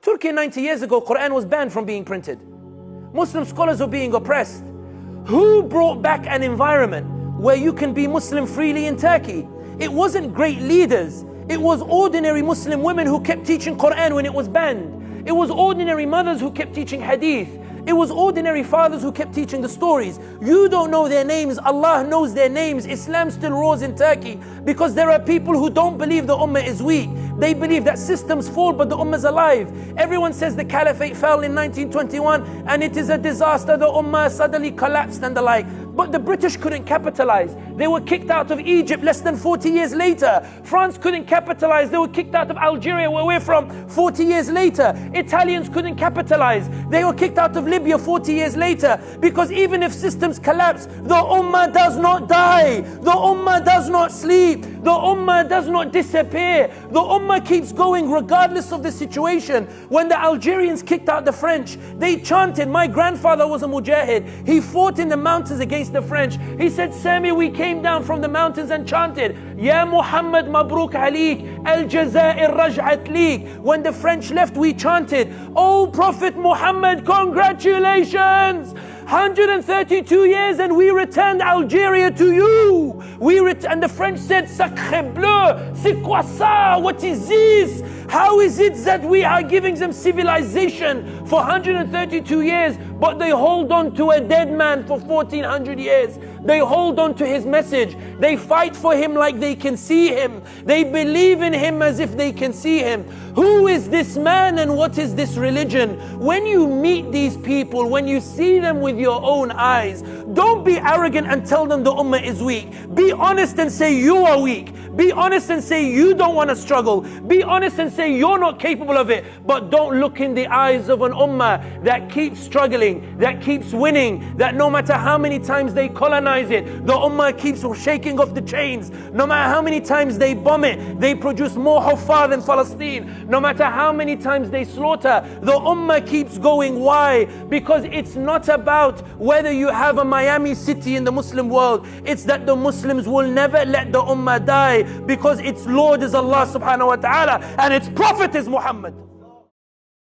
Turkey 90 years ago, Quran was banned from being printed. Muslim scholars were being oppressed. Who brought back an environment where you can be Muslim freely in Turkey? It wasn't great leaders. It was ordinary Muslim women who kept teaching Quran when it was banned. It was ordinary mothers who kept teaching hadith. It was ordinary fathers who kept teaching the stories. You don't know their names, Allah knows their names. Islam still roars in Turkey because there are people who don't believe the ummah is weak. They believe that systems fall but the ummah is alive. Everyone says the caliphate fell in 1921 and it is a disaster, the ummah suddenly collapsed and the like. But the British couldn't capitalize. They were kicked out of Egypt less than 40 years later. France couldn't capitalize. They were kicked out of Algeria, where we're from, 40 years later. Italians couldn't capitalize. They were kicked out of Libya 40 years later. Because even if systems collapse, the ummah does not die. The ummah does not sleep. The ummah does not disappear. The ummah keeps going regardless of the situation. When the Algerians kicked out the French, they chanted. My grandfather was a mujahid. He fought in the mountains against the French. He said, Sammy, we came down from the mountains and chanted, Ya Muhammad Mabruk Alik, Al Jazair Raj'at Lik. When the French left, we chanted, Oh Prophet Muhammad, congratulations! 132 years and we returned Algeria to you. And the French said, Sacre bleu, c'est quoi ça? What is this? How is it that we are giving them civilization for 132 years, but they hold on to a dead man for 1400 years? They hold on to his message. They fight for him like they can see him. They believe in him as if they can see him. Who is this man and what is this religion? When you meet these people, when you see them with your own eyes, don't be arrogant and tell them the ummah is weak. Be honest and say you are weak. Be honest and say you don't want to struggle. Be honest and say you're not capable of it. But don't look in the eyes of an ummah that keeps struggling, that keeps winning, that no matter how many times they colonize it, the ummah keeps shaking off the chains. No matter how many times they bomb it, they produce more huffar than Palestine. No matter how many times they slaughter, the ummah keeps going. Why? Because it's not about whether you have a Miami city in the Muslim world. It's that the Muslims will never let the ummah die, because its Lord is Allah subhanahu wa ta'ala and its Prophet is Muhammad.